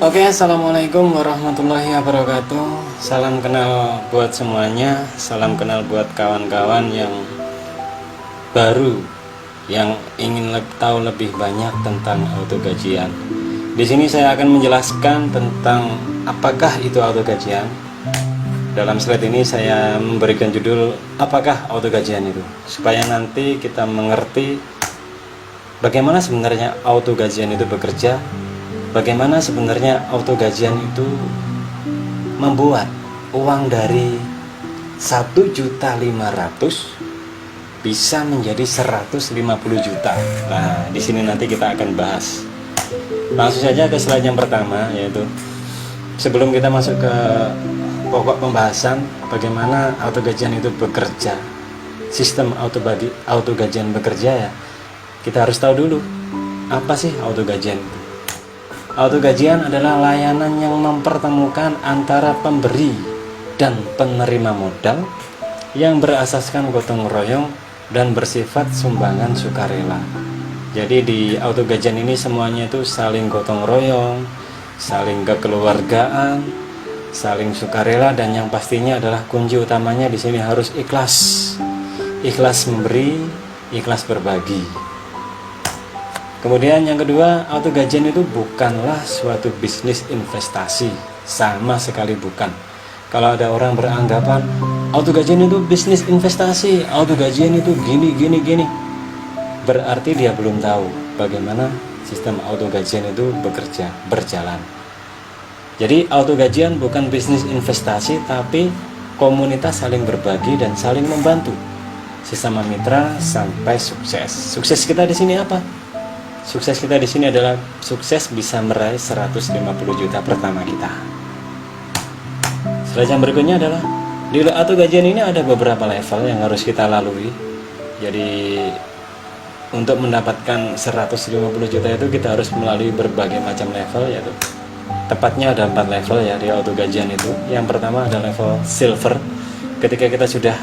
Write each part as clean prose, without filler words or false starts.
Oke, assalamualaikum warahmatullahi wabarakatuh. Salam kenal buat semuanya. Salam kenal buat kawan-kawan yang baru, yang ingin tahu lebih banyak tentang auto gajian. Di sini saya akan menjelaskan tentang apakah itu auto gajian. Dalam slide ini saya memberikan judul apakah auto gajian itu, supaya nanti kita mengerti bagaimana sebenarnya auto gajian itu bekerja. Bagaimana sebenarnya auto gajian itu membuat uang dari 1.500.000 bisa menjadi 150 juta. Nah, di sini nanti kita akan bahas. Langsung saja ke slide yang pertama, yaitu sebelum kita masuk ke pokok pembahasan bagaimana auto gajian itu bekerja, sistem auto gajian bekerja, ya kita harus tahu dulu apa sih auto gajian itu. Auto gajian adalah layanan yang mempertemukan antara pemberi dan penerima modal yang berasaskan gotong royong dan bersifat sumbangan sukarela. Jadi di auto gajian ini semuanya itu saling gotong royong, saling kekeluargaan, saling sukarela, dan yang pastinya adalah kunci utamanya di sini harus ikhlas. Ikhlas memberi, ikhlas berbagi. Kemudian yang kedua, auto gajian itu bukanlah suatu bisnis investasi, sama sekali bukan. Kalau ada orang beranggapan auto gajian itu bisnis investasi, auto gajian itu gini, berarti dia belum tahu bagaimana sistem auto gajian itu bekerja, berjalan. Jadi auto gajian bukan bisnis investasi, tapi komunitas saling berbagi dan saling membantu, sesama mitra sampai sukses. Sukses kita di sini apa? Sukses kita di sini adalah sukses bisa meraih 150 juta pertama kita. Slide yang berikutnya adalah di auto gajian ini ada beberapa level yang harus kita lalui. Jadi untuk mendapatkan 150 juta itu kita harus melalui berbagai macam level, yaitu tepatnya ada 4 level ya di auto gajian itu. Yang pertama ada level silver. Ketika kita sudah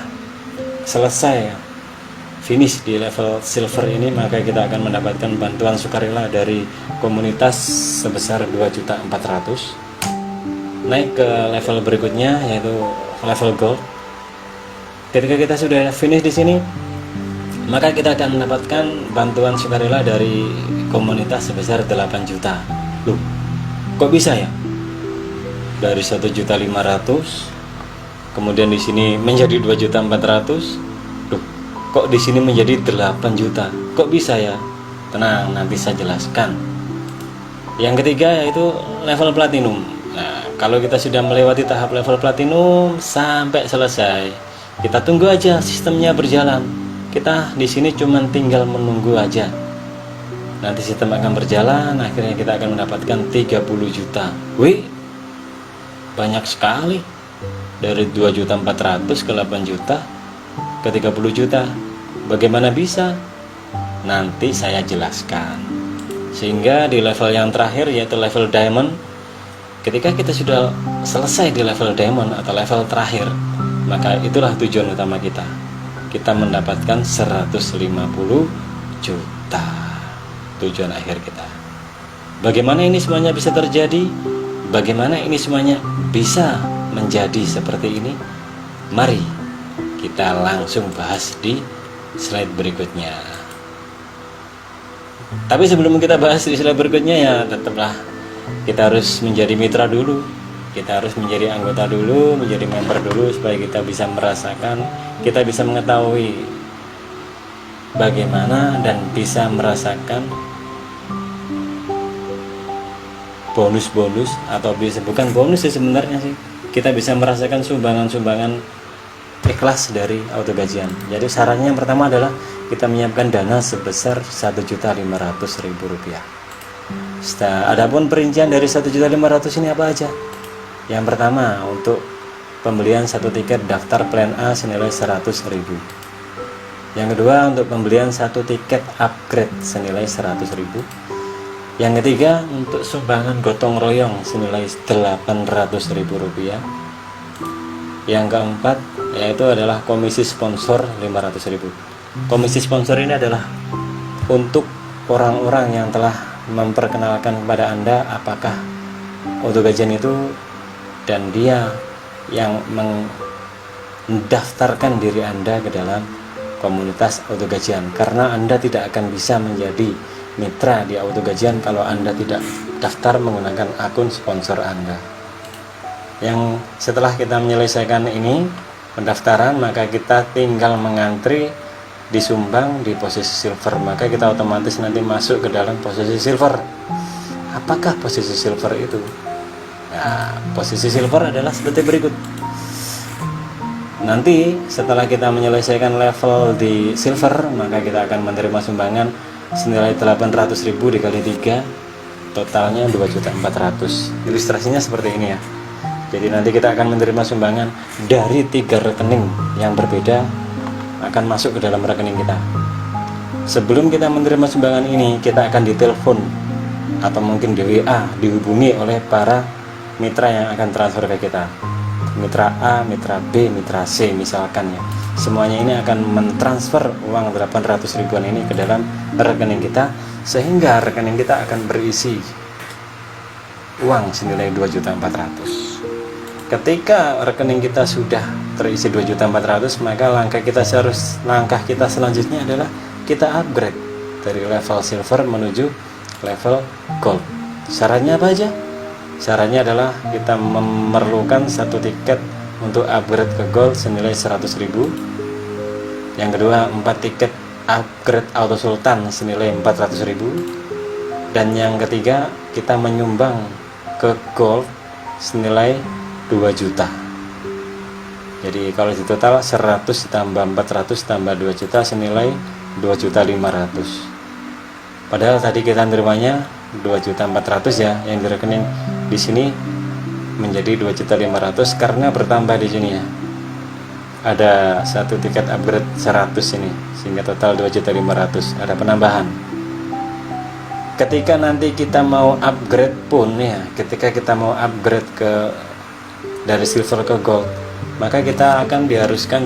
selesai finish di level silver ini, maka kita akan mendapatkan bantuan sukarela dari komunitas sebesar 2.400.000. Naik ke level berikutnya yaitu level gold. Ketika kita sudah finish di sini, maka kita akan mendapatkan bantuan sukarela dari komunitas sebesar 8 juta. Loh, kok bisa ya? Dari 1.500.000 kemudian di sini menjadi 2.400.000. Kok di sini menjadi 8 juta? Kok bisa ya? Tenang, nanti saya jelaskan. Yang ketiga yaitu level platinum. Nah, kalau kita sudah melewati tahap level platinum sampai selesai, kita tunggu aja sistemnya berjalan. Kita di sini cuma tinggal menunggu aja. Nanti sistem akan berjalan, akhirnya kita akan mendapatkan 30 juta. Wih, banyak sekali. Dari 2.400.000 ke 8 juta ke 30 juta. Bagaimana bisa? Nanti saya jelaskan. Sehingga di level yang terakhir yaitu level diamond, ketika kita sudah selesai di level diamond atau level terakhir, maka itulah tujuan utama kita. Kita mendapatkan 150 juta. Tujuan akhir kita. Bagaimana ini semuanya bisa terjadi? Bagaimana ini semuanya bisa menjadi seperti ini? Mari kita langsung bahas di slide berikutnya. Tapi sebelum kita bahas di slide berikutnya, ya tetaplah kita harus menjadi mitra dulu. Kita harus menjadi anggota dulu, menjadi member dulu, supaya kita bisa merasakan, kita bisa mengetahui bagaimana dan bisa merasakan bonus-bonus, atau bisa bukan bonus sih sebenarnya sih. Kita bisa merasakan sumbangan-sumbangan ikhlas dari auto gajian. Jadi sarannya yang pertama adalah kita menyiapkan dana sebesar 1.500.000 rupiah. Adapun perincian dari 1.500.000 ini apa aja? Yang pertama untuk pembelian satu tiket daftar plan A senilai 100.000. Yang kedua untuk pembelian satu tiket upgrade senilai 100.000. Yang ketiga untuk sumbangan gotong royong senilai 800.000 rupiah. Yang keempat yaitu adalah komisi sponsor 500.000. Komisi sponsor ini adalah untuk orang-orang yang telah memperkenalkan kepada Anda apakah auto gajian itu, dan dia yang mendaftarkan diri Anda ke dalam komunitas auto gajian, karena Anda tidak akan bisa menjadi mitra di auto gajian kalau Anda tidak daftar menggunakan akun sponsor Anda. Yang setelah kita menyelesaikan ini pendaftaran, maka kita tinggal mengantri disumbang di posisi silver, maka kita otomatis nanti masuk ke dalam posisi silver. Apakah posisi silver itu? Nah, posisi silver adalah seperti berikut. Nanti setelah kita menyelesaikan level di silver, maka kita akan menerima sumbangan senilai 800.000 dikali 3, totalnya 2.400.000. Ilustrasinya seperti ini ya. Jadi nanti kita akan menerima sumbangan dari 3 rekening yang berbeda, akan masuk ke dalam rekening kita. Sebelum kita menerima sumbangan ini, kita akan ditelepon atau mungkin di WA, dihubungi oleh para mitra yang akan transfer ke kita. Mitra A, mitra B, mitra C misalkan ya. Semuanya ini akan mentransfer uang 800 ribuan ini ke dalam rekening kita, sehingga rekening kita akan berisi uang senilai 2.400.000. Ketika rekening kita sudah terisi 2.400.000, maka langkah kita selanjutnya adalah kita upgrade dari level silver menuju level gold. Syaratnya apa aja? Syaratnya adalah kita memerlukan 1 tiket untuk upgrade ke gold senilai 100.000. Yang kedua, 4 tiket upgrade auto sultan senilai 400.000. Dan yang ketiga, kita menyumbang ke gold senilai 2 juta. Jadi kalau di total 100 tambah 400 tambah 2 juta senilai 2.500.000. Padahal tadi kita nerimanya 2.400.000 ya, yang di rekening di sini menjadi 2.500.000 karena bertambah di sini ya. Ada 1 tiket upgrade 100 ini, sehingga total 2.500.000, ada penambahan. Ketika nanti kita mau upgrade pun ya, ketika kita mau upgrade dari silver ke gold, maka kita akan diharuskan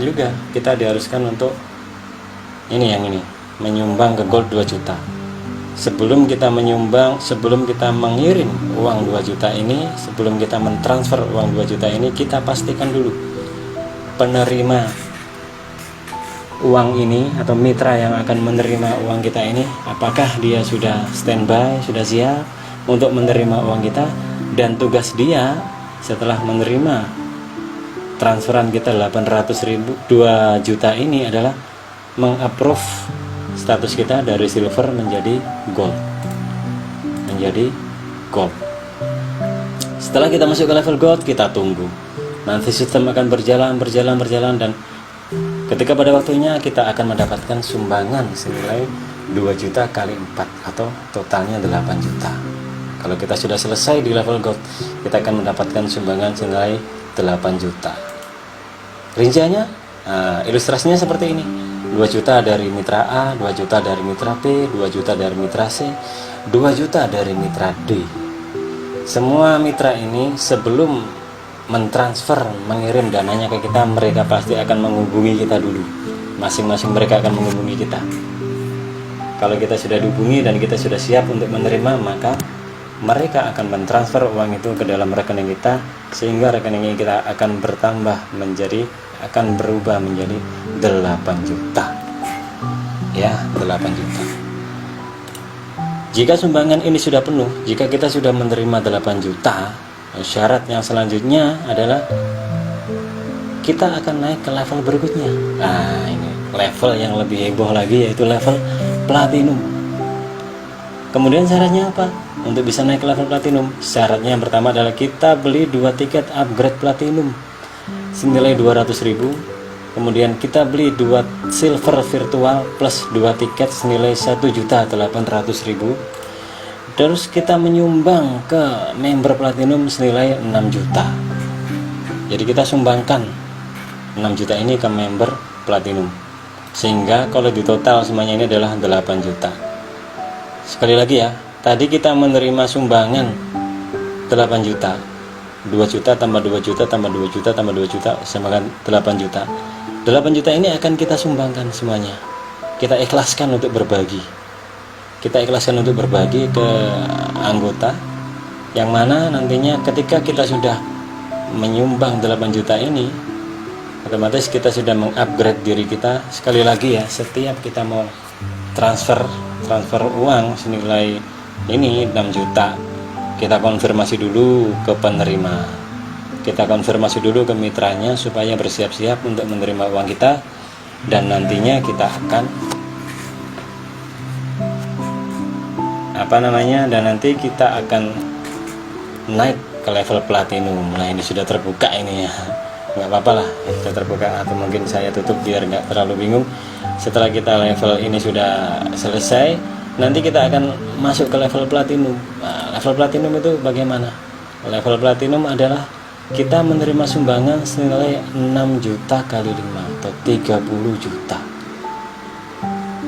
untuk menyumbang ke gold 2 juta. Sebelum kita mengirim uang 2 juta ini, sebelum kita mentransfer uang 2 juta ini, kita pastikan dulu penerima uang ini atau mitra yang akan menerima uang kita ini, apakah dia sudah standby, sudah siap untuk menerima uang kita. Dan tugas dia setelah menerima transferan kita 800.000 2 juta ini adalah mengapprove status kita dari silver menjadi gold. Setelah kita masuk ke level gold, kita tunggu. Nanti sistem akan berjalan, dan ketika pada waktunya kita akan mendapatkan sumbangan senilai 2 juta kali 4 atau totalnya 8 juta. Kalau kita sudah selesai di level gold, kita akan mendapatkan sumbangan senilai 8 juta. Rinciannya, ilustrasinya seperti ini. 2 juta dari mitra A, 2 juta dari mitra B, 2 juta dari mitra C, 2 juta dari mitra D. Semua mitra ini sebelum mentransfer, mengirim dananya ke kita, mereka pasti akan menghubungi kita dulu. Masing-masing mereka akan menghubungi kita. Kalau kita sudah dihubungi dan kita sudah siap untuk menerima, maka mereka akan mentransfer uang itu ke dalam rekening kita, sehingga rekening kita akan berubah menjadi 8 juta. Ya, 8 juta. Jika sumbangan ini sudah penuh, jika kita sudah menerima 8 juta, syarat yang selanjutnya adalah kita akan naik ke level berikutnya. Nah, ini level yang lebih heboh lagi, yaitu level platinum. Kemudian syaratnya apa? Untuk bisa naik ke level platinum, syaratnya yang pertama adalah kita beli 2 tiket upgrade platinum senilai 200.000. Kemudian kita beli 2 silver virtual plus 2 tiket senilai 1.800.000. Terus kita menyumbang ke member platinum senilai 6 juta. Jadi kita sumbangkan 6 juta ini ke member platinum, sehingga kalau di total semuanya ini adalah 8 juta. Sekali lagi ya, tadi kita menerima sumbangan 8 juta. 2 juta tambah 2 juta tambah 2 juta tambah 2 juta sama kan 8 juta. 8 juta ini akan kita sumbangkan semuanya. Kita ikhlaskan untuk berbagi. Kita ikhlaskan untuk berbagi ke anggota yang mana nantinya ketika kita sudah menyumbang 8 juta ini, otomatis kita sudah mengupgrade diri kita. Sekali lagi ya, setiap kita mau transfer uang senilai ini 6 juta, kita konfirmasi dulu ke penerima, kita konfirmasi dulu ke mitranya supaya bersiap-siap untuk menerima uang kita, dan nantinya kita akan dan nanti kita akan naik ke level platinum. Nah, ini sudah terbuka ini ya, nggak apa-apa lah, sudah terbuka, atau mungkin saya tutup biar nggak terlalu bingung. Setelah kita level ini sudah selesai, nanti kita akan masuk ke level platinum. Nah, level platinum itu bagaimana? Level platinum adalah kita menerima sumbangan senilai 6 juta kali 5 atau 30 juta.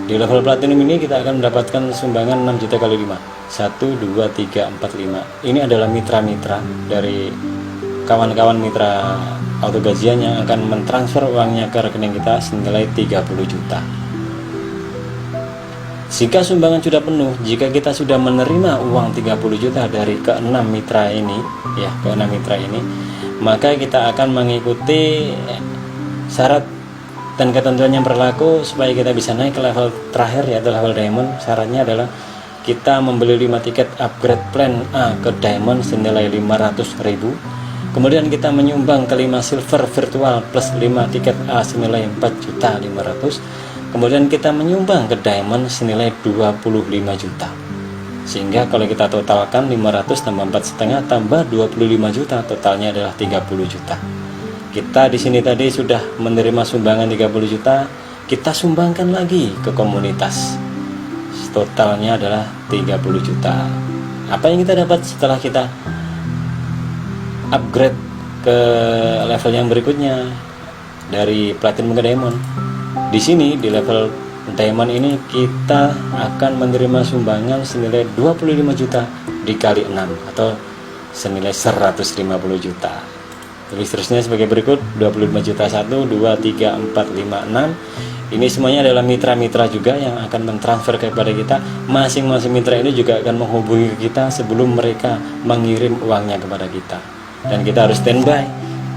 Di level platinum ini kita akan mendapatkan sumbangan 6 juta kali 5. 1, 2, 3, 4, 5. Ini adalah mitra-mitra dari kawan-kawan mitra auto gajian yang akan mentransfer uangnya ke rekening kita senilai 30 juta. Jika sumbangan sudah penuh, jika kita sudah menerima uang 30 juta dari ke-6 mitra ini, ya, ke-6 mitra ini, maka kita akan mengikuti syarat dan ketentuan yang berlaku supaya kita bisa naik ke level terakhir, yaitu level diamond. Syaratnya adalah kita membeli 5 tiket upgrade plan A ke diamond senilai 500.000. Kemudian kita menyumbang ke 5 silver virtual plus 5 tiket A senilai 4.500.000. Kemudian kita menyumbang ke diamond senilai 25 juta. Sehingga kalau kita totalkan 500 tambah 4,5 tambah 25 juta, totalnya adalah 30 juta. Kita di sini tadi sudah menerima sumbangan 30 juta, kita sumbangkan lagi ke komunitas. Totalnya adalah 30 juta. Apa yang kita dapat setelah kita upgrade ke level yang berikutnya dari platinum ke diamond? Di sini di level diamond ini kita akan menerima sumbangan senilai 25 juta dikali 6 atau senilai 150 juta. Jadi seterusnya sebagai berikut: 25 juta 1, 2, 3, 4, 5, 6. Ini semuanya adalah mitra-mitra juga yang akan mentransfer kepada kita. Masing-masing mitra ini juga akan menghubungi kita sebelum mereka mengirim uangnya kepada kita. Dan kita harus standby.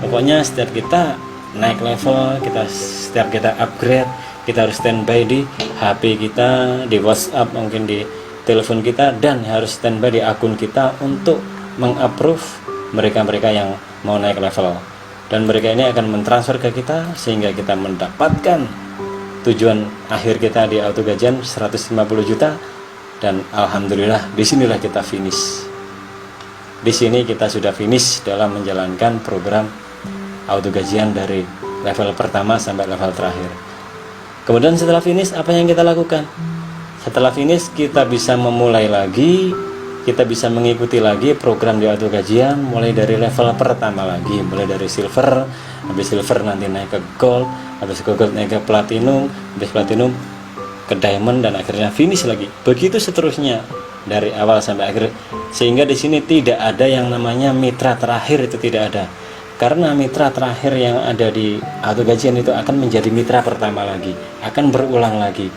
Pokoknya setiap kita naik level, setiap kita upgrade, kita harus standby di HP kita, di WhatsApp, mungkin di telepon kita, dan harus standby di akun kita untuk mengapprove mereka-mereka yang mau naik level. Dan mereka ini akan mentransfer ke kita sehingga kita mendapatkan tujuan akhir kita di auto gajian 150 juta. Dan alhamdulillah disinilah kita finish. Di sini kita sudah finish dalam menjalankan program auto gajian dari level pertama sampai level terakhir. Kemudian setelah finish, apa yang kita lakukan? Setelah finish kita bisa memulai lagi, kita bisa mengikuti lagi program di auto gajian mulai dari level pertama lagi, mulai dari silver, habis silver nanti naik ke gold, habis ke gold naik ke platinum, habis platinum ke diamond, dan akhirnya finish lagi. Begitu seterusnya dari awal sampai akhir, sehingga di sini tidak ada yang namanya mitra terakhir, itu tidak ada. Karena mitra terakhir yang ada di auto gajian itu akan menjadi mitra pertama lagi, akan berulang lagi.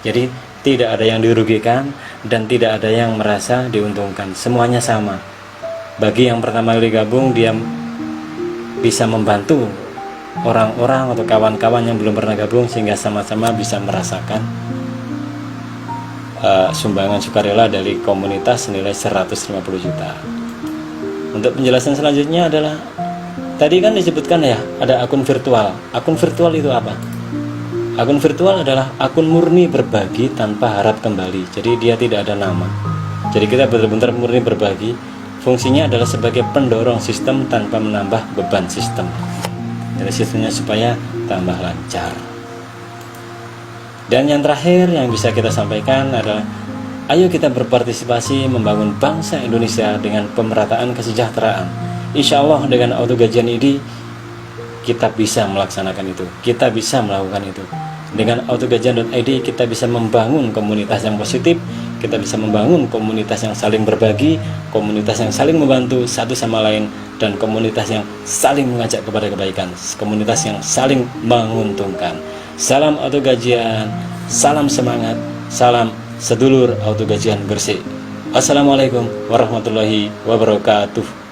Jadi tidak ada yang dirugikan dan tidak ada yang merasa diuntungkan, semuanya sama. Bagi yang pertama kali gabung, dia bisa membantu orang-orang atau kawan-kawan yang belum pernah gabung sehingga sama-sama bisa merasakan sumbangan sukarela dari komunitas senilai 150 juta. Untuk penjelasan selanjutnya adalah, tadi kan disebutkan ya, ada akun virtual. Akun virtual itu apa? Akun virtual adalah akun murni berbagi tanpa harap kembali. Jadi dia tidak ada nama. Jadi kita benar-benar murni berbagi. Fungsinya adalah sebagai pendorong sistem tanpa menambah beban sistem. Jadi sistemnya supaya tambah lancar. Dan yang terakhir yang bisa kita sampaikan adalah, ayo kita berpartisipasi membangun bangsa Indonesia dengan pemerataan kesejahteraan. Insya Allah dengan auto gajian ini kita bisa melaksanakan itu, kita bisa melakukan itu. Dengan autogajian.id kita bisa membangun komunitas yang positif, kita bisa membangun komunitas yang saling berbagi, komunitas yang saling membantu satu sama lain, dan komunitas yang saling mengajak kepada kebaikan, komunitas yang saling menguntungkan. Salam auto gajian, salam semangat, salam sedulur auto gajian bersih. Wassalamualaikum warahmatullahi wabarakatuh.